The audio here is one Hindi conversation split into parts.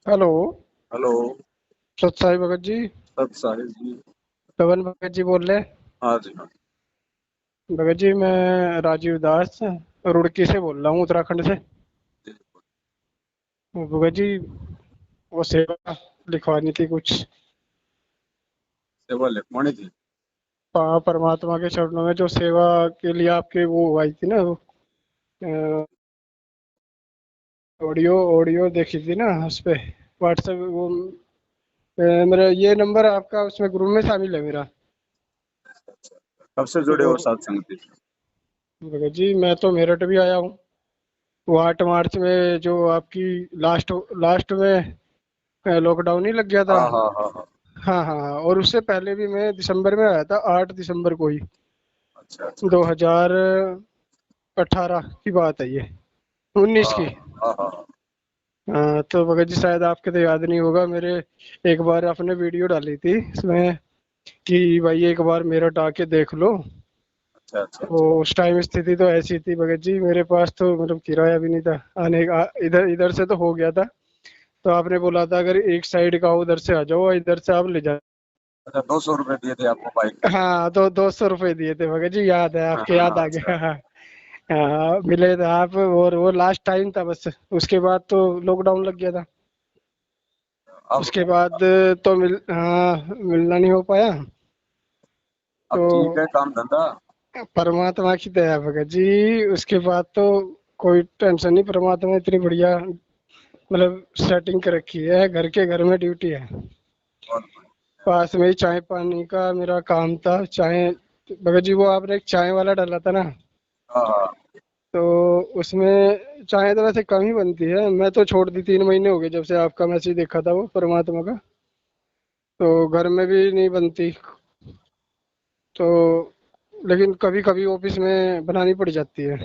हेलो। हेलो। सत साई भगत जी। सत साहिब जी। पवन भगत जी बोल रहे। हाँ जी, हाँ भगत जी मैं राजीव दास रुड़की से बोल रहा हूँ, उत्तराखंड से। जी। भगत जी वो सेवा लिखवानी थी कुछ। सेवा लिखवानी थी। परमात्मा के चरणों में जो सेवा के लिए आपके वो आई थी ना, वो ऑडियो ऑडियो देखी थी ना उस पे, व्हाट्सएप वो। मेरा ये नंबर आपका उसमें ग्रुप में शामिल है मेरा। कब से जुड़े तो हो साथ संगति से? भगत जी मैं तो मेरठ भी आया हूँ। वो 8 मार्च में जो आपकी लास्ट लास्ट में लॉकडाउन ही लग गया था। हाँ हाँ हाँ हाँ। हाँ हाँ हाँ, और उससे पहले भी मैं दिसंबर में आया था, 8 दिसंबर को ही। अच्छा अच्छा दो अच्छा। हजार अठारह की बात है ये, 19 हाँ की। हाँ हाँ। हाँ, तो भगत जी शायद आपके तो याद नहीं होगा मेरे। एक बार आपने वीडियो डाली थी इसमें कि भाई एक बार मेरठ आके देख लो। अच्छा अच्छा तो अच्छा। उस टाइम स्थिति तो ऐसी थी भगत जी, मेरे पास तो मतलब किराया भी नहीं था आने का। इधर इधर से तो हो गया था। तो आपने बोला था अगर एक साइड का उधर से आ जाओ, इधर से आप ले जाओ। अच्छा, 200 रुपये दिए थे आपको बाइक के? हाँ, तो 200 रुपये दिए थे भगत जी, याद है, हाँ आपके हाँ याद हाँ, आ अच्छा। गया। हाँ। हाँ, मिले थे आप, और वो लास्ट टाइम था बस। उसके बाद तो लॉकडाउन लग गया था। अब उसके बाद तो हाँ, मिलना नहीं हो पाया। अब ठीक तो है काम धंधा? परमात्मा की दया भगत जी। उसके बाद तो कोई टेंशन नहीं, परमात्मा ने इतनी बढ़िया मतलब सेटिंग कर रखी है, घर के घर में ड्यूटी है। बहुत बढ़िया। पास में ही चाय पानी का मेरा काम था। चाय भगत जी वो आपने एक चाय वाला डाला था ना, हाँ हाँ। तो उसमें चाय तो वैसे कम ही बनती है, मैं तो छोड़ दी, 3 महीने हो गए जब से आपका मैसेज देखा था वो परमात्मा का। तो घर में भी नहीं बनती। तो लेकिन कभी कभी ऑफिस में बनानी पड़ जाती है।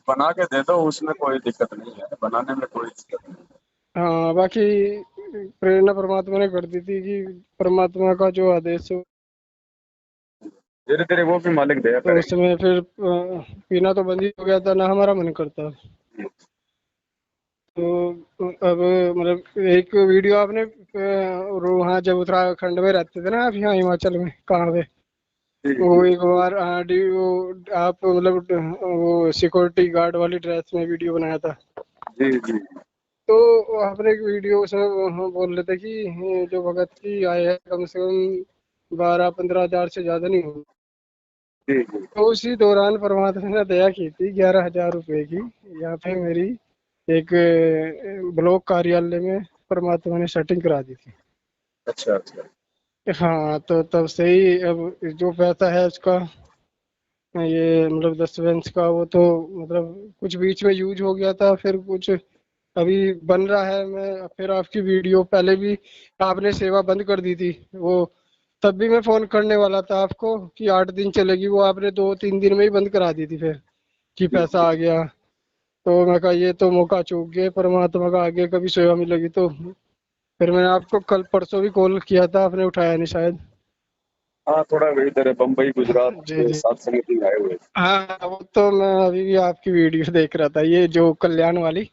बना के दे दो, उसमें कोई दिक्कत नहीं है, बनाने में कोई दिक्कत नहीं है। हाँ, बाकी प्रेरणा परमात्मा ने कर दी थी कि परमात्मा का जो आदेश हो। धीरे धीरे वो भी मालिक दया तो करेंगे। उसमें फिर पीना तो बंद ही हो गया था ना, हमारा मन करता। तो अब मतलब एक वीडियो आपने वहाँ जब उत्तराखंड में रहते थे ना आप, यहाँ हिमाचल में कहाँ पे, जी वो जी एक बार वो आप मतलब वो सिक्योरिटी गार्ड वाली ड्रेस में वीडियो बनाया था। जी जी तो आपने एक वीडियो उसमें बोल रहे थे कि जो भगत की आय है कम से कम 12-15 हजार से ज्यादा नहीं होगी। जी जी। तो उसी दौरान परमात्मा ने दया की थी 11 हजार रुपए की, यहाँ पे मेरी एक ब्लॉक कार्यालय में परमात्मा ने सेटिंग करा दी थी। अच्छा अच्छा। हाँ, तो तब से ही अब जो पैसा है उसका, ये मतलब 10 बेंच का, वो तो मतलब कुछ बीच में यूज हो गया था, फिर कुछ अभी बन रहा है। मैं फिर आपकी वीडियो पहले भी आपने सेवा बंद कर दी थी वो, तब भी मैं फोन करने वाला था आपको कि 8 दिन चलेगी, वो आपने 2-3 दिन में ही बंद करा दी थी फिर कि जी पैसा जी। आ गया। तो मैं कहा ये तो मौका चूक गया, परमात्मा का आगे कभी सेवा मिलेगी तो। फिर मैंने आपको कल परसों भी कॉल किया था, आपने उठाया नहीं शायद। हाँ, थोड़ा इधर है, बम्बई गुजरात जी के जी। साथ संगति में आए हुए थे। हाँ, वो तो मैं अभी भी आपकी वीडियो देख रहा था, ये जो कल्याण वाली,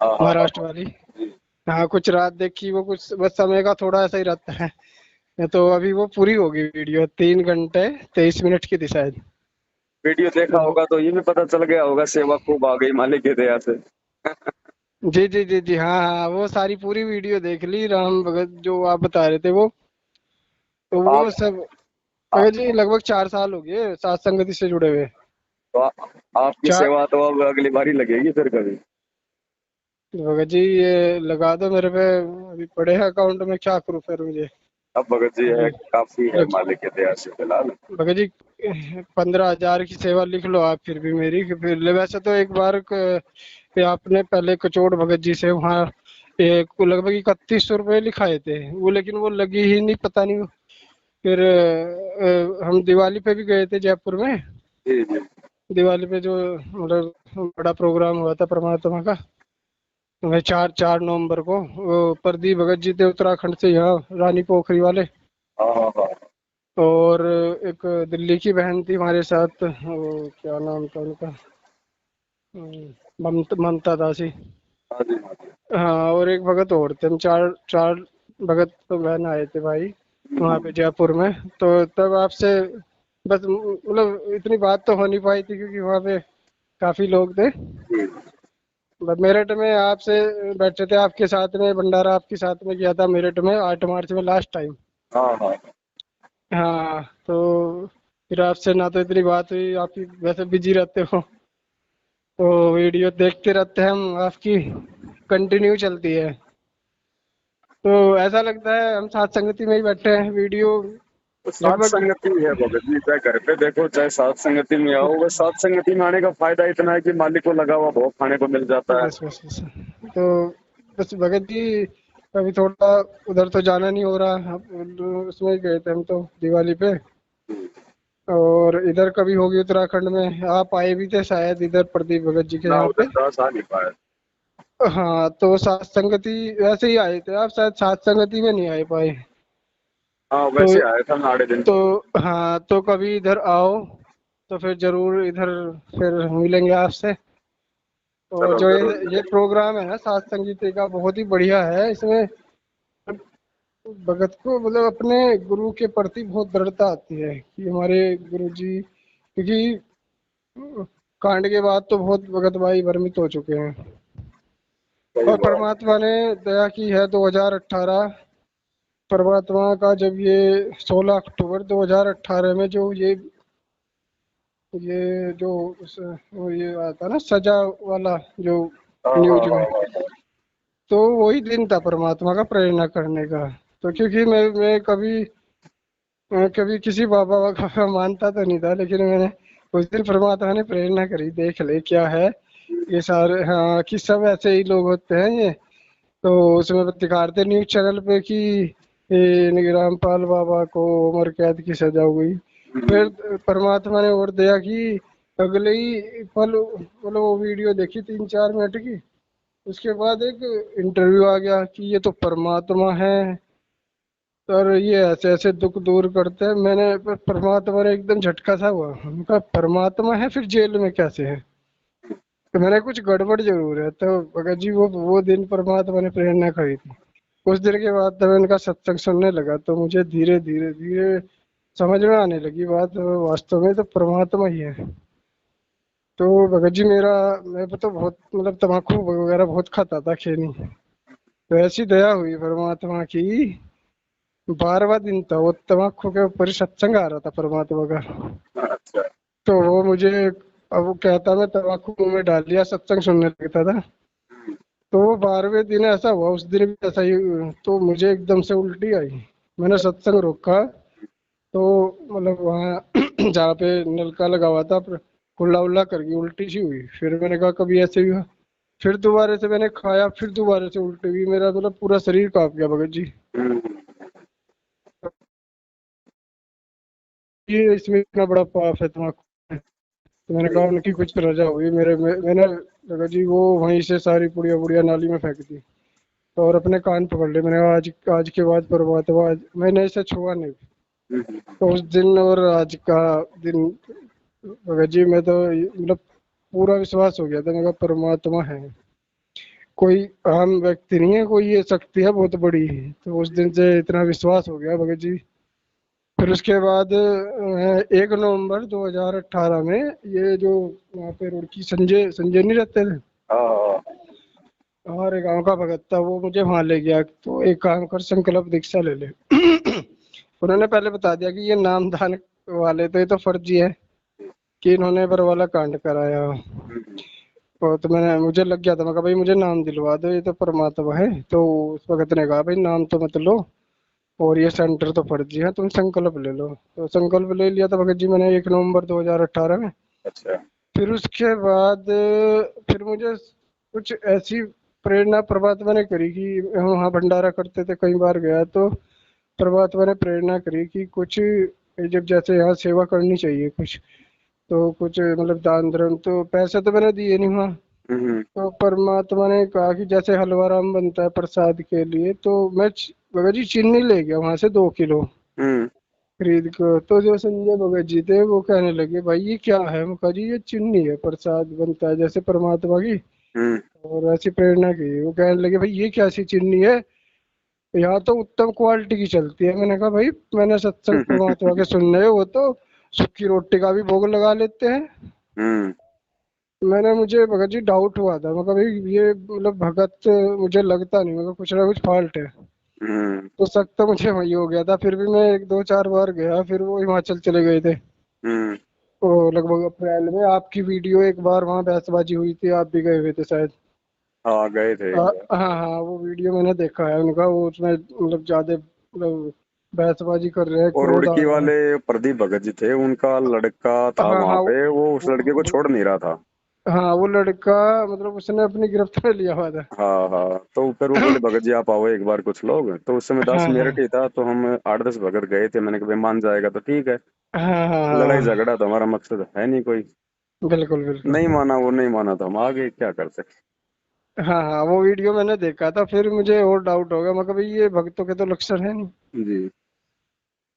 हाँ हाँ हाँ महाराष्ट्र हाँ। वाली। जी। हाँ, कुछ रात देखी वो, कुछ बस समय का थोड़ा ऐसा ही रहता है। तो अभी वो पूरी होगी वीडियो, 3 घंटे 23 मिनट की थी शायद। वीडियो देखा तो होगा तो ये भी पता चल गया होगा, सेवा खूब आ गई मालिक की दया से। जी जी जी जी, हाँ हाँ, वो सारी पूरी वीडियो देख ली, राम भगत जो आप बता रहे थे वो। तो तो वो आप सब आ, भगत जी लगभग 4 साल हो गए सात संगति से जुड़े हुए। तो आपकी चार। सेवा तो अब अगली बारी लगेगी फिर कभी। भगत जी ये लगा दो मेरे पे, अभी पड़े हैं अकाउंट में, क्या करूँ फिर मुझे अब भगत जी है, अभी। काफी है मालिक की दया से फिलहाल। भगत जी 15 हजार की सेवा लिख लो आप फिर भी मेरी, कि फिर वैसे तो एक बार पे आपने पहले कचोड़ भगत जी से वहाँ को लगभग 3100 रुपये लिखाए थे वो, लेकिन वो लगी ही नहीं, पता नहीं। फिर हम दिवाली पे भी गए थे जयपुर में। जी जी। दिवाली पे जो मतलब बड़ा प्रोग्राम हुआ था परमात्मा का, वह 4 4 नवंबर को, वो प्रदीप भगत जी थे उत्तराखंड से, यहाँ रानी पोखरी वाले। हाँ हाँ हाँ। और एक दिल्ली की बहन थी हमारे साथ, वो क्या नाम था उनका, ममता ममता दासी। हाँ जी हाँ जी। हाँ, और एक भगत और थे, हम चार चार भगत तो बहन आए थे भाई वहाँ पे जयपुर में। तो तब आपसे बस मतलब इतनी बात तो हो नहीं पाई थी क्योंकि वहाँ पे काफी लोग थे। जी। बस मेरठ में आपसे बैठे थे, आपके साथ में भंडारा आपके साथ में किया था मेरठ में 8 मार्च में लास्ट टाइम। हाँ हाँ। हाँ, तो फिर आपसे ना तो इतनी बात हुई, आप वैसे बिजी रहते हो, तो वीडियो देखते रहते हैं हम आपकी, कंटिन्यू चलती है। तो ऐसा लगता है हम साथ संगति में ही बैठे हैं, वीडियो तो सात लगभग। संगति है भगत जी, चाहे घर पे देखो चाहे सात संगति में आओ, बस सात संगति में आने का फायदा इतना है कि मालिक को लगा हुआ बहुत खाने को मिल जाता है। बस बस बस। तो बस भगत जी, अभी थोड़ा उधर तो जाना नहीं हो रहा, अब उसमें ही गए थे हम तो दिवाली पे। और इधर कभी होगी उत्तराखंड में, आप आए भी थे शायद इधर प्रदीप भगत जी के ना यहाँ उधर पे। दास आ नहीं पाया। हाँ, तो सात संगति वैसे ही आए थे आप, शायद सात संगति में नहीं आए पाए। हाँ तो वैसे आया था नाड़े दिन। तो हाँ, तो कभी इधर आओ तो फिर जरूर इधर फिर मिलेंगे आपसे। और चलो जो जरूर ये मिलेंगे। प्रोग्राम है ना सात संगीत का, बहुत ही बढ़िया है। इसमें भगत को मतलब अपने गुरु के प्रति बहुत दृढ़ता आती है कि हमारे गुरु जी, क्योंकि कांड के बाद तो बहुत भगत भाई भ्रमित हो चुके हैं। सही और बात। परमात्मा ने दया की है, 2018 परमात्मा का जब ये 16 अक्टूबर 2018 में जो ये जो वो ये आया था ना सजा वाला जो हाँ हाँ न्यूज में, हाँ हाँ। तो वही दिन था परमात्मा का प्रेरणा करने का। तो क्योंकि मैं कभी किसी बाबा वाबा का मानता तो नहीं था, लेकिन मैंने उस दिन परमात्मा ने प्रेरणा करी, देख ले क्या है ये सारे, हाँ कि सब ऐसे ही लोग होते हैं ये। तो उसमें दिखाते न्यूज चैनल पे कि ये रामपाल बाबा को उम्र कैद की सजा हुई। फिर परमात्मा ने और दिया कि अगले ही पल मतलब वो वीडियो देखी 3-4 मिनट की, उसके बाद एक इंटरव्यू आ गया कि ये तो परमात्मा है और ये ऐसे ऐसे दुख दूर करते हैं। परमात्मा ने एकदम झटका सा हुआ, उनका परमात्मा है फिर जेल में कैसे है। तो मैंने कुछ गड़बड़ जरूर है। तो भगत जी वो दिन परमात्मा ने प्रेरणा करी थी। कुछ देर के बाद तब इनका सत्संग सुनने लगा तो मुझे धीरे धीरे धीरे समझ में आने लगी बात, वास्तव में तो परमात्मा ही है। तो भगत जी मैं तो बहुत मतलब तम्बाकू वगैरह बहुत खाता था खैनी। तो ऐसी दया हुई परमात्मा की, 12वां दिन था वो, तम्बाकू के ऊपर ही सत्संग आ रहा था परमात्मा का। अच्छा। तो वो मुझे, अब वो कहता मैं तम्बाकू मुंह में डाल लिया, सत्संग सुनने लगता था। तो वो 12वें दिन ऐसा हुआ, उस दिन भी ऐसा ही। तो मुझे एकदम से उल्टी आई, मैंने सत्संग रोका। तो मतलब वहाँ जहाँ पे नलका लगा हुआ था कुल्ला उल्ला कर गई, उल्टी सी हुई। फिर मैंने कहा कभी ऐसे भी हुआ। फिर दोबारा से मैंने खाया, फिर दोबारा से उल्टी हुई, मेरा मतलब पूरा शरीर कांप गया भगत जी। ये इसमें इतना बड़ा पाप है तुम्हारा। तो मैंने कहा उनकी कुछ रजा हुई मैंने भगत जी वो वहीं से सारी पुड़िया बुड़िया नाली में फेंक दी। और अपने कान पकड़ लिए, मैंने कहा आज आज के बाद परमात्मा, आज मैंने इसे छुआ नहीं। तो उस दिन और आज का दिन भगत जी मैं तो मतलब पूरा विश्वास हो गया था, मेरा परमात्मा है, कोई आम व्यक्ति नहीं है, कोई ये शक्ति है बहुत बड़ी। तो उस दिन से इतना विश्वास हो गया भगत जी। फिर उसके बाद 1 नवंबर 2018 में ये जो वहाँ पे रुड़की संजय संजय नहीं रहते थे, हाँ हमारे गांव का भगत था, वो मुझे वहां ले गया। तो एक काम कर, संकल्प दीक्षा ले ले। उन्होंने पहले बता दिया कि ये नामदान वाले तो ये तो फर्जी है कि इन्होंने बरवाला कांड कराया। तो मैंने मुझे लग गया था, मैं कहा भाई मुझे नाम दिलवा दो, ये तो परमात्मा है। तो उस वक्त ने कहा भाई नाम तो मत लो, और ये सेंटर तो फर्जी है, तुम संकल्प ले लो। तो संकल्प ले लिया था भगत जी मैंने 1 नवंबर 2018 में। अच्छा। फिर उसके बाद फिर मुझे कुछ ऐसी प्रेरणा परमात्मा ने करी कि हम वहाँ भंडारा करते थे, कई बार गया तो परमात्मा ने प्रेरणा करी कि कुछ जब जैसे यहाँ सेवा करनी चाहिए कुछ, तो कुछ मतलब दान धर्म, तो पैसे तो मैंने दिए नहीं वहाँ। तो परमात्मा ने कहा कि जैसे हलवा राम बनता है प्रसाद के लिए, तो मैं भगत जी चीनी ले गया वहां से 2 किलो खरीद कर। तो जो संजय भगत जी थे वो कहने लगे भाई ये क्या है, मैं कहा जी ये चीनी है, प्रसाद बनता है जैसे परमात्मा की। हम्म। और ऐसी प्रेरणा की। वो कहने लगे भाई ये क्या सी चीनी है, यहाँ तो उत्तम क्वालिटी की चलती है। मैंने कहा भाई मैंने सत्संग परमात्मा के सुनने हैं, वो तो सूखी रोटी का भी भोग लगा लेते हैं। हम्म। मुझे भगत जी डाउट हुआ था, मैं कहा भाई ये मतलब भगत मुझे लगता नहीं, मगर कुछ ना कुछ फॉल्ट है। हम्म। तो शक तो मुझे वही हो गया था। फिर भी मैं एक दो चार बार गया, फिर वो हिमाचल चले गए थे। हम्म। तो लगभग अप्रैल में आपकी वीडियो एक बार वहाँ बहसबाजी हुई थी, आप भी गए हुए थे शायद। हाँ, गए थे एक बार। हाँ हाँ, वो वीडियो मैंने देखा है उनका। वो उसमें मतलब ज्यादा मतलब बहसबाजी कर रहे हैं, और क्रोध आ रुड़की रहा है। वाले प्रदीप भगत जी थे, उनका लड़का था हाँ वहां हाँ पे, वो उस लड़के को वो- छोड़ नहीं रहा था। हाँ वो लड़का मतलब उसने अपनी गिरफ्त में लिया हुआ था। हाँ हाँ, तो फिर वो बोले भगत जी आप आओ एक बार कुछ लोग, तो उस समय दस हाँ हाँ मेरठ ही था, तो हम 8-10 भगत गए थे। मैंने कहा भाई मान जाएगा तो ठीक है, हाँ हाँ लड़ाई हाँ, झगड़ा तो हमारा मकसद है नहीं कोई। बिल्कुल नहीं बिल्कुल। माना, वो नहीं माना तो हम आ गए, क्या कर सकते। हाँ हाँ, वो वीडियो मैंने देखा था, फिर मुझे और डाउट हो गया। मैं कहा भाई ये भक्तों के तो लक्षण है नहीं। जी।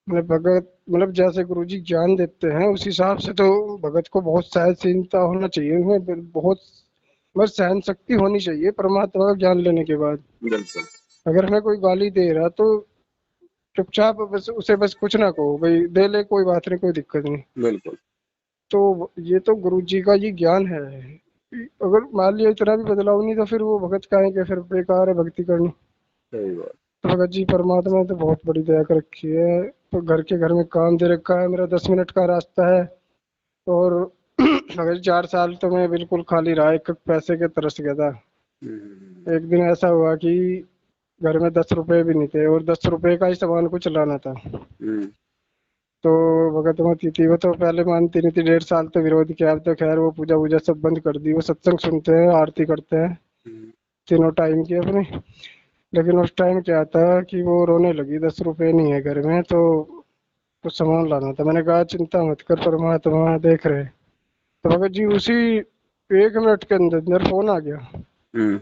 मतलब भगत मतलब जैसे गुरुजी ज्ञान देते हैं उस हिसाब से तो भगत को बहुत सहनशीलता होना चाहिए, उन्हें बहुत बस सहन शक्ति होनी चाहिए परमात्मा का ज्ञान लेने के बाद। बिल्कुल। अगर हमें कोई गाली दे रहा तो चुपचाप बस उसे बस कुछ ना कहो, भाई दे ले कोई बात नहीं, कोई दिक्कत नहीं। बिल्कुल। तो ये तो गुरु जी का ये ज्ञान है। अगर मान लिया इतना भी बदलाव नहीं तो फिर वो भगत काहे के, फिर बेकार है भक्ति करनी। सही बात। तो भगत जी परमात्मा ने तो बहुत बड़ी दया कर रखी है। तो घर के घर में काम दे रखा है, मेरा 10 मिनट का रास्ता है। और भगत जी 4 साल तो मैं बिल्कुल खाली रहा, एक पैसे के तरस गया था। हम्म। एक दिन ऐसा हुआ कि घर में 10 रुपए भी नहीं थे, और 10 रुपए का ही सामान कुछ लाना था। हम्म। तो भगत मती थी, वो तो पहले मानती नहीं थी, 1.5 साल तो विरोध किया। अब तो खैर वो पूजा वूजा सब बंद कर दी, वो सत्संग सुनते हैं, आरती करते हैं हम्म। तीनों टाइम की अपनी। लेकिन उस टाइम क्या था कि वो रोने लगी, 10 रुपए नहीं है घर में, तो कुछ सामान लाना था। मैंने कहा चिंता मत कर, परमात्मा देख रहे। तो भगत जी उसी 1 मिनट के अंदर अंदर फोन आ गया। हम्म।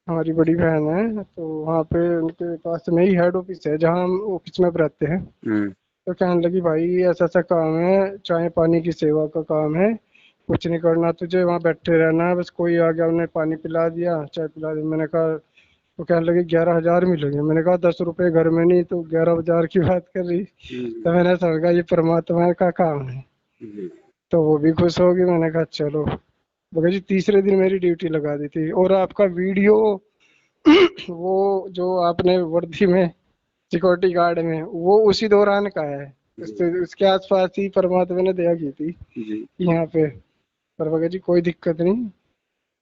हमारी बड़ी बहन है, तो वहाँ पे उनके पास में ही हेड ऑफिस है जहाँ हम ऑफिस में रहते हैं। हम्म। तो कहने लगी भाई ऐसा ऐसा काम है, चाय पानी की सेवा का काम है, कुछ नहीं करना तुझे, वहाँ बैठे रहना है, बस कोई आ गया उन्हें पानी पिला दिया, चाय पिला दी। मैंने कहा, तो कहने लगे 11,000 मिलेंगे। मैंने कहा 10 रुपए घर में नहीं, तो 11,000 की बात कर रही। तो हम्म। मैंने समझा ये परमात्मा का काम है। जी। तो वो भी खुश होगी। मैंने कहा चलो। मगर जी तीसरे दिन मेरी ड्यूटी लगा दी थी। और आपका वीडियो वो जो आपने वर्दी में सिक्योरिटी गार्ड में, वो उसी दौरान का है। जी। उसके आसपास ही परमात्मा ने दया की थी जी। यहाँ पे। पर मगर जी कोई दिक्कत नहीं।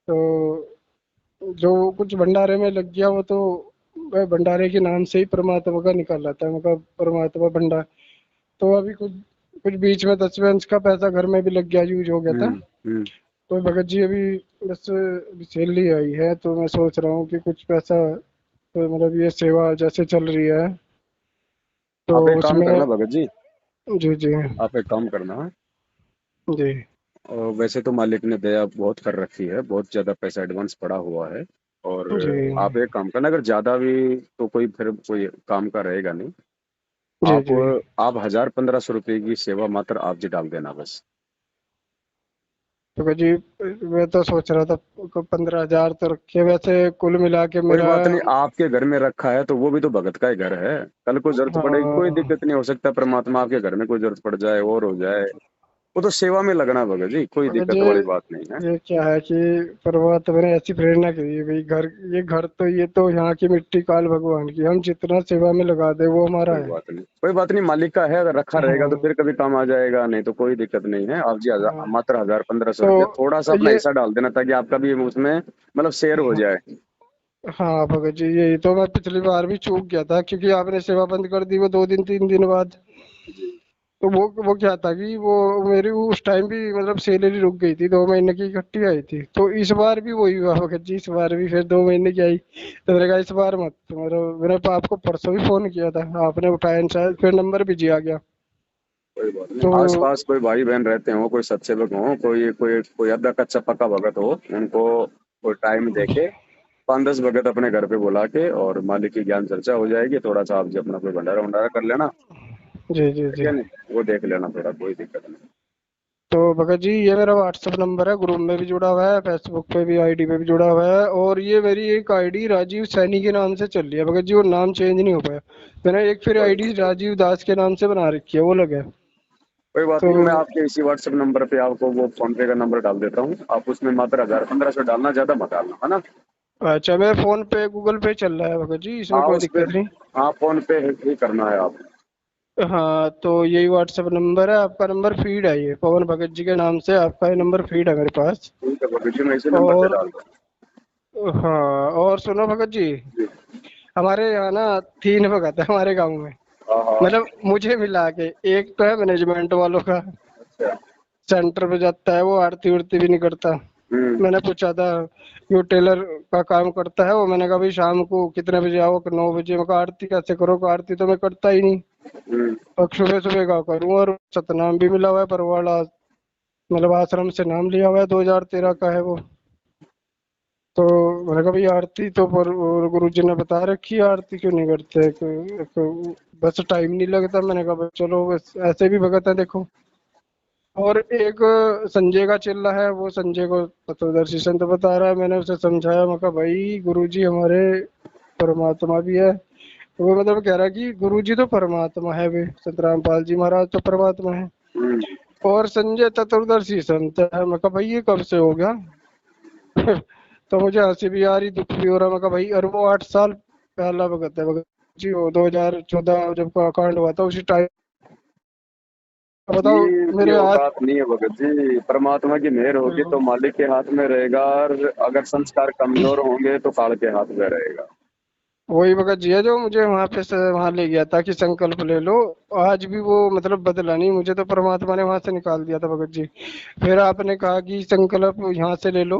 तो जो कुछ भंडारे में लग गया वो तो वह भंडारे के नाम से ही परमात्मा का निकल आता है, मतलब परमात्मा भंडार। तो अभी कुछ कुछ बीच में 10 का पैसा घर में भी लग गया, यूज हो गया था। हम्म। हम्म। तो भगत जी अभी बस अभी सैलरी आई है, तो मैं सोच रहा हूँ कि कुछ पैसा, तो मतलब ये सेवा जैसे चल रही है तो आप एक काम उसमें। करना भगत जी, जी जी आप एक काम करना, जी और वैसे तो मालिक ने दया बहुत कर रखी है, बहुत ज्यादा पैसा एडवांस पड़ा हुआ है। और जी आप एक काम करना, अगर ज्यादा भी तो कोई फिर कोई काम का रहेगा नहीं। जी आप जी। आप 1,000-1,500 रुपए की सेवा मात्र आप जी डाल देना बस। तो भगत जी मैं तो सोच रहा था 15,000 तो रखे, वैसे कुल मिला के कोई मेरा। बात नहीं, आपके घर में रखा है तो वो भी तो भगत का ही घर है। कल को जरूरत पड़ेगी, कोई हाँ दिक्कत नहीं, हो सकता परमात्मा आपके घर में कोई जरूरत पड़ जाए और हो जाए। वो तो सेवा में लगना भगत जी, कोई भगत दिक्कत जी वाली बात नहीं है। ये क्या है कि परमात्मा ने ऐसी प्रेरणा की है, भाई घर, ये घर तो ये तो यहाँ की मिट्टी काल भगवान की, हम जितना सेवा में लगा दे वो हमारा कोई है। बात नहीं, कोई बात नहीं, मालिक का है, अगर रखा रहेगा तो हाँ फिर कभी काम आ जाएगा, नहीं तो कोई दिक्कत नहीं है। आप जी हाँ। मात्र 1,000-1,500 रुपया तो थोड़ा सा अपना ये हिस्सा डाल देना, ताकि आपका भी उसमें मतलब शेयर हो हाँ जाए। हाँ भगत जी, यही तो मैं पिछली बार भी चूक गया था, क्योंकि आपने सेवा बंद कर दी वो 2 दिन 3 दिन बाद। जी। तो वो क्या था कि वो मेरी उस टाइम भी मतलब सैलरी रुक गई थी, 2 महीने की इकट्ठी आई थी। तो इस बार भी वही हुआ भगत जी, इस बार भी फिर 2 महीने की आई। तो मैंने कहा इस बार मत, मैंने आपको परसों भी फोन किया था, आपने उठाया नहीं शायद, फिर नंबर बिजी आ गया। कोई बात नहीं, तो आस पास कोई भाई बहन रहते हो, कोई सत्सेवक हो, कोई कोई कोई अद्धा कच्चा पक्का भगत हो, उनको कोई टाइम देके 5-10 भगत अपने घर पे बुला के और मालिक की ज्ञान चर्चा हो जाएगी। थोड़ा सा आप जी अपना कोई भंडारा भंडारा कर लेना, जी जी ठीक जी। है नहीं, वो देख लेना थोड़ा, कोई दिक्कत नहीं। तो भगत जी ये मेरा व्हाट्सएप नंबर है, ग्रुप में भी जुड़ा हुआ है, फेसबुक पे भी आईडी पे भी जुड़ा हुआ है, और ये मेरी एक आईडी राजीव सैनी के नाम से चल रही है भगत जी, वो नाम चेंज नहीं हो पाया। मैंने एक फिर कोई आईडी राजीव दास के नाम से बना रखी है, वो अलग है। कोई बात तो नहीं, मैं आपके इसी व्हाट्सएप नंबर पे आपको वो फोन पे का नंबर डाल देता हूँ। आप उसमें मात्र 1000-1500 डालना, ज्यादा मत डालना, है ना। अच्छा, मैं फोन पे गूगल पे चल रहा है भगत जी, इसमें हाँ कोई उस पे, दिक्कत नहीं। हाँ फोन पे ही करना है आप। हाँ तो यही व्हाट्सएप नंबर है, आपका नंबर फीड है, ये पवन भगत जी के नाम से आपका ये नंबर फीड है मेरे पास। ठीक है भगत जी, मैं इसी नंबर पे और डाल दूँ। हाँ, और सुनो भगत जी, जी। हमारे यहाँ ना 3 भगत है हमारे गांव में, हाँ हाँ। मतलब मुझे मिला के। एक तो है मैनेजमेंट वालों का, अच्छा। सेंटर पे जाता है वो, आरती उरती भी नहीं करता। हम्म। मैंने पूछा था, जो टेलर का काम करता है वो, मैंने कहा भाई शाम को कितने बजे आओ, कि 9 बजे। मैं कहा आरती कैसे करो, कहा आरती तो मैं करता ही नहीं, हम्म। और सुबह सुबह का करूँ। और सतनाम भी मिला हुआ है, परवाड़ा मतलब आश्रम से नाम लिया हुआ है, 2013 का है वो। तो मैंने कहा भाई आरती तो पर गुरु जी ने बता रखी है, आरती क्यों नहीं करते, बस टाइम नहीं लगता। मैंने कहा भाई चलो, बस ऐसे भी भगत है देखो। और एक संजय का चेला है, वो संजय को तत्वदर्शी संत बता रहा है। मैंने उसे समझाया, मैं कहा भाई गुरुजी हमारे परमात्मा भी है। तो वो मतलब कह रहा है कि गुरुजी तो परमात्मा है, वे संत रामपाल जी महाराज तो परमात्मा है, हम्म। और संजय तत्वदर्शी संत है। मैं कहा भाई ये कब से हो गया? तो मुझे हंसी भी आ रही, दुख भी हो रहा। मैं कहा भाई, और वो 8 साल पहला भगत है भगत जी, वो 2014 जब का कांड हुआ था उसी टाइम। जी बताओ उनकी मेरे हाथ। औकात नहीं है भगत जी, परमात्मा की मेहर होगी तो मालिक के हाथ में रहेगा, और अगर संस्कार कमजोर होंगे तो काल के हाथ में रहेगा। वही भगत जी है जो मुझे वहां पे से वहां ले गया था कि संकल्प ले लो। आज भी वो मतलब बदला नहीं, मुझे तो परमात्मा ने वहां से निकाल दिया था भगत जी। फिर आपने कहा कि संकल्प यहाँ से ले लो।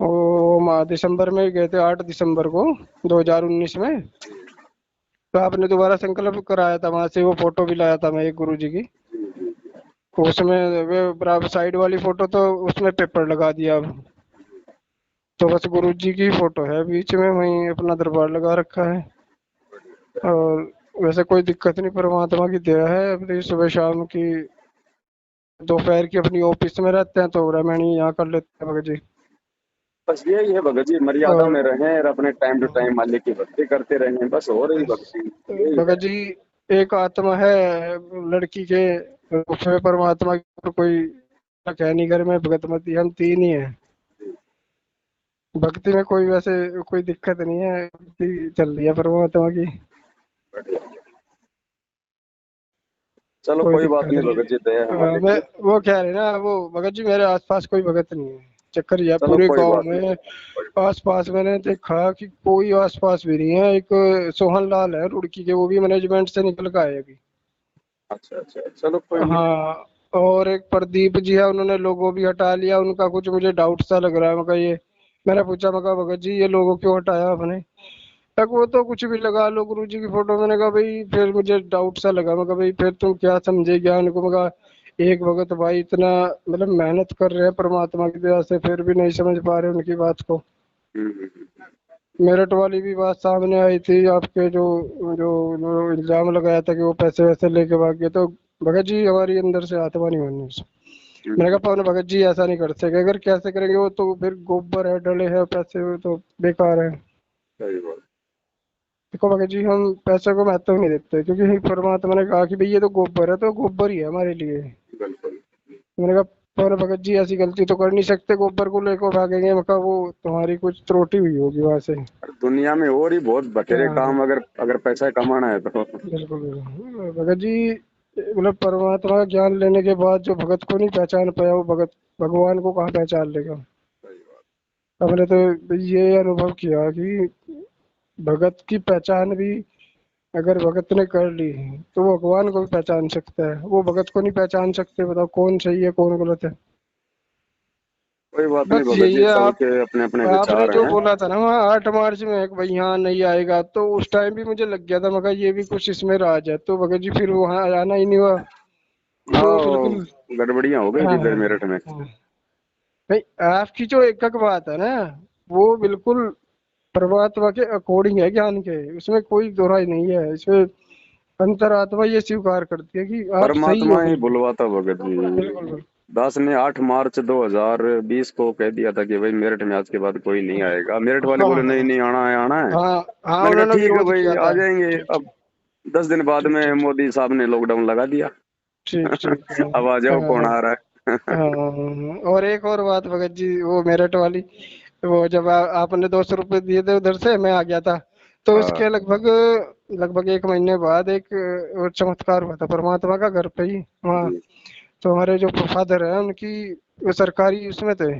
वो दिसंबर में गए थे, 8 दिसंबर को 2019 में। तो आपने दोबारा संकल्प कराया था वहां से, वो फोटो भी लाया था मैं एक गुरु जी की। उसमें वे बराबर साइड वाली फोटो तो उसमें पेपर लगा दिया अब। तो बस गुरु जी की फोटो है बीच में, वहीं अपना दरबार लगा रखा है। और वैसे कोई दिक्कत नहीं, परमात्मा की दया है। अपनी सुबह शाम की, दोपहर की अपनी ऑफिस में रहते हैं तो रामायण यहाँ कर लेते हैं भगत जी। बस यही है भगत जी, मर्यादा में और रहें और अपने टाइम टू टाइम मालिक की भक्ति करते रहें, बस हो रही भक्ति यही है। भगत जी एक आत्मा है लड़की के, उसमें परमात्मा की तो कोई है नहीं, घर में भगतमती हम 3 ही हैं। भक्ति में कोई वैसे कोई दिक्कत नहीं है, भक्ति चल रही है परमात्मा की, बढ़िया। चलो कोई कोई बात दिक्कत नहीं नहीं। भगत जी, दया है मालिक मैं की। वो कह रहे ना, वो भगत जी मेरे आसपास कोई भगत नहीं है, चक्कर यह चलो पूरे कोई गांव बात नहीं। में आसपास मैंने देखा कि कोई आसपास भी नहीं है। एक सोहन लाल है रुड़की के, वो भी मैनेजमेंट से निकल के आए अभी। अच्छा अच्छा, चलो कोई नहीं। हाँ, और एक प्रदीप जी है, उन्होंने लोगो भी हटा लिया उनका, कुछ मुझे डाउट सा लग रहा है। मगर ये मैंने पूछा, मगर भगत जी ये लोगो क्यों हटाया आपने? तक वो तो कुछ भी लगा लो गुरु जी की फोटो। मैंने कहा भाई, फिर मुझे डाउट सा लगा। मैं कहा भाई फिर तुम क्या समझे ज्ञान को? मैं कहा एक भगत भाई इतना मतलब मेहनत कर रहे हैं परमात्मा की दया से, फिर भी नहीं समझ पा रहे उनकी बात को। हम्म। मेरठ वाली भी बात सामने आई थी, आपके जो जो जो इल्जाम लगाया था कि वो पैसे वैसे लेके भाग गए, तो भगत जी हमारी अंदर से आत्मा नहीं होनी उसमें। मैंने हम्म। कहा पवन भगत जी ऐसा नहीं कर सके, अगर कैसे करेंगे, वो तो फिर गोबर है डले हैं पैसे, वो तो बेकार है। सही बात। देखो भगत जी हम पैसे को महत्व नहीं देते, क्योंकि परमात्मा ने कहा कि भाई ये तो गोबर है, तो गोबर ही है हमारे लिए। बिल्कुल। मैंने कहा पर भगत जी ऐसी गलती तो कर नहीं सकते, गोबर को लेकर भागेंगे। मैं कहा वो तुम्हारी कुछ त्रुटि हुई होगी वहां से। दुनिया में और ही बहुत बतेरे हाँ, काम, अगर अगर पैसा कमाना है तो। बिल्कुल बिल्कुल भगत जी, मतलब परमात्मा का ज्ञान लेने के बाद जो भगत को नहीं पहचान पाया, वो भगत भगवान को कहाँ पहचान लेगा? सही बात। हमने तो ये अनुभव किया कि भगत की पहचान भी अगर भगत ने कर ली तो वो भगवान को भी पहचान सकता है। वो भगत को नहीं पहचान सकते, बताओ कौन सही है कौन गलत है? कोई बात नहीं बस भगत यही जी, है। सबके अपने अपने आपने विचार जो हैं। बोला था ना वहाँ 8 मार्च में कि भाई यहाँ नहीं आएगा, तो उस टाइम भी मुझे लग गया था, मगर ये भी कुछ इसमें राज है। तो भगत जी फिर वहाँ आना ही नहीं हुआ। वो हाँ, बिल्कुल। गड़बड़ियां हो गई हाँ थी फिर मेरठ में। हाँ। भाई आपकी जो एकक बात है ना, वो बिल्कुल परमात्मा के अकॉर्डिंग है ज्ञान के, उसमें कोई दोहराई नहीं है। इसमें अंतरात्मा ये स्वीकार करती है कि आप सही हो परमात्मा ही बिल्कुल। बुलवाता भगत जी। बिल्कुल बिल्कुल। दास ने 8 मार्च 2020 को कह दिया था कि भाई मेरठ में आज के बाद कोई नहीं आएगा। मेरठ वाले बोले नहीं हाँ नहीं आना है आना है। हाँ हाँ, मैंने कहा उन्होंने ठीक है विरोध भाई किया आ था। जाएंगे। ठीक अब 10 दिन बाद ठीक में ठीक मोदी साहब ने लॉकडाउन लगा दिया। ठीक ठीक है। अब आ जाओ कौन हाँ आ रहा है। हाँ। और एक और बात भगत जी, वो मेरठ वाली, वो जब आपने 200 रुपये दिए थे उधर से, मैं आ गया था, तो हाँ उसके लगभग लगभग 1 महीने बाद एक वो चमत्कार हुआ था परमात्मा का घर पे ही वहाँ। जी। तो हमारे जो फादर है उनकी वो सरकारी उसमें थे,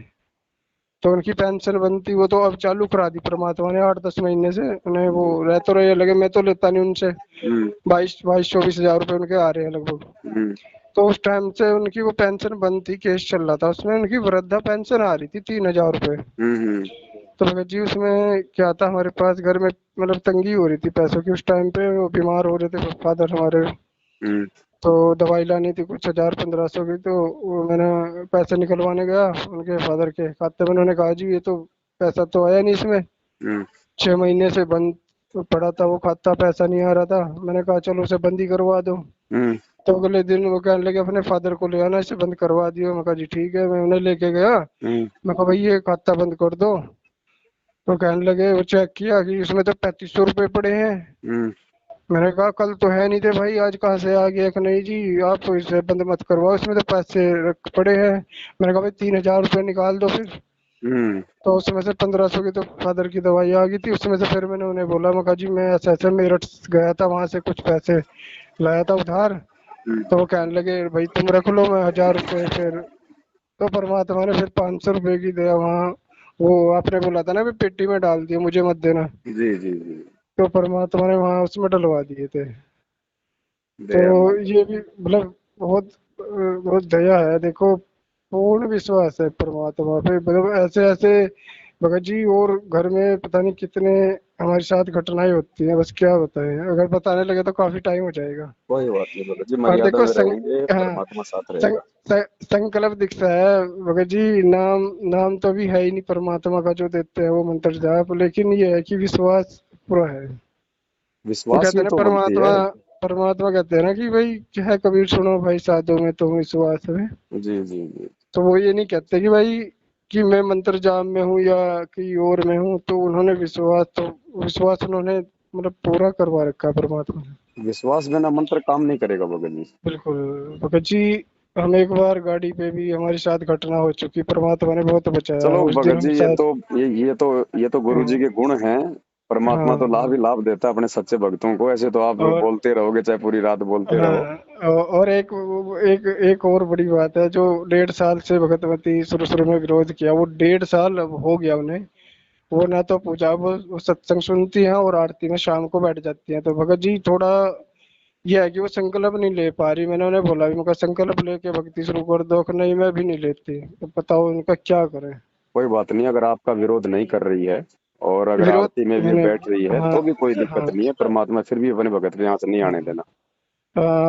तो उनकी पेंशन बनती, वो तो अब चालू करा दी परमात्मा ने 8-10 महीने से। उन्हें वो जी। रह तो रहे, लगे मैं तो लेता नहीं उनसे। हम्म 22-24 हजार रुपये उनके आ रहे हैं लगभग। हम्म तो उस टाइम से उनकी वो पेंशन बंद थी, केस चल रहा था उसमें, उनकी वृद्धा पेंशन आ रही थी 3 हजार रुपये। हम्म। तो भगत जी उसमें क्या था, हमारे पास घर में मतलब तंगी हो रही थी पैसों की उस टाइम पे, वो बीमार हो रहे थे फादर हमारे। हम्म तो दवाई लानी थी कुछ 1000-1500 की, तो वो मैंने पैसे निकलवाने गया उनके फादर के खाते में। उन्होंने कहा जी ये तो पैसा तो आया नहीं इसमें, हम्म 6 महीने से बंद पड़ा था वो खाता, पैसा नहीं आ रहा था। मैंने कहा चलो उसे बंद ही करवा दो। हम्म तो अगले दिन वो कहने लगे अपने फादर को ले आना, इसे बंद करवा दियो। मैं कहा जी ठीक है, मैं उन्हें लेके गया। हम्म मैं कहा भाई ये खाता बंद कर दो। तो कहने लगे, वो चेक किया कि इसमें तो 3500 रुपये पड़े हैं। हम्म मैंने कहा कल तो है नहीं थे भाई, आज कहाँ से आ गया? कि नहीं जी आप इसे बंद मत करवाओ, इसमें तो पैसे रख पड़े हैं। मैंने कहा भाई 3000 रुपये निकाल दो फिर। हम्म तो उसमें से 1500 की तो फादर की दवाई आ गई थी उसमें से। फिर मैंने उन्हें बोला, मैं कहा जी मैं ऐसे ऐसे मेरठ गया था, वहां से कुछ पैसे लाया था उधार। हम्म। तो वो कहने लगे भाई तुम रख लो, मैं 1000 रुपये फिर। तो परमात्मा ने फिर 500 रुपये की दिया वहाँ। वो आपने बोला था ना भी पेटी में डाल दिया, मुझे मत देना। जी जी जी। तो परमात्मा ने वहाँ उसमें डलवा दिए थे। तो दया मान। ये भी मतलब बहुत बहुत दया है देखो, पूर्ण विश्वास है परमात्मा पे। मतलब ऐसे ऐसे भगत जी, और घर में पता नहीं कितने हमारे साथ घटनाएं होती हैं, बस क्या बताएं, अगर बताने लगे तो काफी टाइम हो जाएगा। कोई बात नहीं भगत जी, और मर्यादा देखो में रहेंगे, हाँ, परमात्मा साथ संग, रहेगा। संकल्प दिखता है भगत जी। नाम नाम तो अभी है ही नहीं परमात्मा का जो देते हैं वो मंत्र जाप, लेकिन ये है कि विश्वास पूरा है। वो विश्वास कहते ही हैं ना तो बनती परमात्मा, है। परमात्मा कहते हैं ना कि भाई क्या है, कबीर सुनो भाई साधु में तो विश्वास है। जी जी जी। तो वो ये नहीं कहते कि भाई कि मैं मंत्र जाप में हूँ या कहीं और में हूँ, तो उन्होंने विश्वास, तो विश्वास उन्होंने मतलब पूरा करवा रखा है परमात्मा ने। विश्वास बिना मंत्र काम नहीं करेगा भगत जी। बिल्कुल भगत जी। हम एक बार गाड़ी पे भी हमारे साथ घटना हो चुकी, परमात्मा ने बहुत बचाया, चलो उस दिन भगत हम जी ये साथ। तो ये तो गुरु जी हाँ के गुण हैं। परमात्मा तो लाभ हाँ। ही लाभ देता है अपने सच्चे भक्तों को। ऐसे तो आप और बोलते रहोगे चाहे पूरी रात बोलते रहो। हाँ, और एक एक और बड़ी बात है, जो 1.5 साल से भगतवती शुरू शुरू में विरोध किया, वो 1.5 साल अब हो गया उन्हें। वो ना तो पूजा, वो सत्संग सुनती हैं और आरती में शाम को बैठ जाती हैं। तो भगत जी थोड़ा ये है कि वो संकल्प नहीं ले पा रही। मैंने उन्हें बोला भी, मैं संकल्प लेके भक्ति शुरू कर दो। कि नहीं मैं भी नहीं लेती। तो बताओ उनका क्या करें। कोई बात नहीं, अगर आपका विरोध नहीं कर रही है और अगर विरोध आरती में भी मैंने, बैठ रही है हाँ तो भी कोई हाँ दिक्कत नहीं है। परमात्मा फिर भी अपने भगत को यहाँ से नहीं आने देना।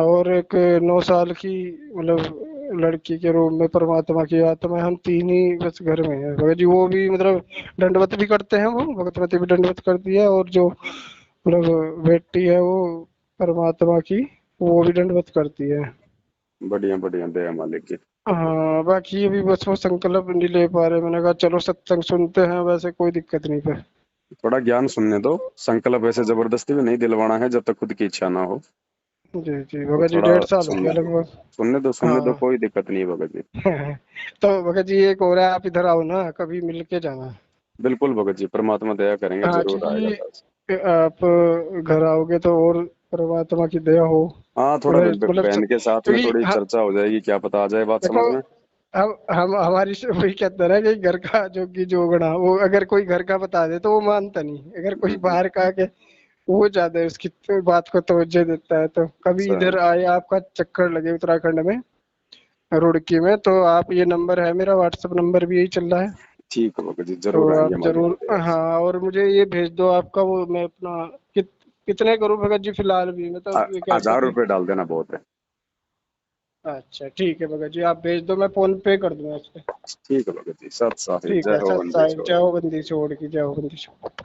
और एक 9 साल की मतलब लड़की के रूप में परमात्मा की आत्मा, हम तीन ही बस घर में है भगत जी। वो भी मतलब दंडवत भी करते हैं, वो भगतवती भी दंडवत करती है, और जो मतलब बेटी है वो परमात्मा की, वो भी दंडवत करती है। बढ़िया बढ़िया, दया मालिक की। हाँ बाकी अभी बस वो संकल्प नहीं ले पा रहे। मैंने कहा चलो सत्संग सुनते हैं, वैसे कोई दिक्कत नहीं पे। थोड़ा ज्ञान सुनने दो। संकल्प ऐसे जबरदस्ती में नहीं दिलवाना है जब तक खुद की इच्छा ना हो। जी जी तो भगत जी, थोड़ा 1.5 साल हो सुनने गया दो। लगभग। सुनने दो, हाँ। कोई दिक्कत नहीं है भगत जी। तो भगत जी एक और है, आप इधर आओ ना, कभी मिल के जाना। बिल्कुल भगत जी, परमात्मा दया करेंगे, हाँ जरूर आएगा क्योंकि दास। आप घर आओगे तो और परमात्मा की दया हो। हाँ, तो थोड़ा मैं मतलब बहन के साथ में क्योंकि थोड़ी चर्चा हो जाएगी, क्या पता आ जाए बात देखो, समझ में। हम हमारी वही कहते हैं ना कि घर का जोगी जोगना, वो अगर कोई घर का बता दे तो वो मानता नहीं, अगर कोई हम्म। बाहर का के वो ज्यादा उसकी बात को तवज्जो देता है। तो कभी अच्छा। इधर आए, आपका चक्कर लगे उत्तराखंड में, रुड़की में, तो आप, ये नंबर है मेरा, व्हाट्सएप नंबर भी यही चल रहा है। ठीक है भगत जी, तो जरूर आएंगे आप मालिक की जरूर, दया से। हाँ, और मुझे ये भेज दो आपका वो, मैं अपना कितने करूँ भगत जी फिलहाल भी, मैं तो ये कह रहा था 1000 रुपये कि डाल देना बहुत है। अच्छा ठीक है भगत जी, आप भेज दो, मैं फोन पे कर दूंगा इस पे। ठीक है भगत जी, सत साहिब, ठीक जय है, हो सत बंदी साहिब, छोड़। जय हो बंदी छोड़ की, जय हो बंदी छोड़।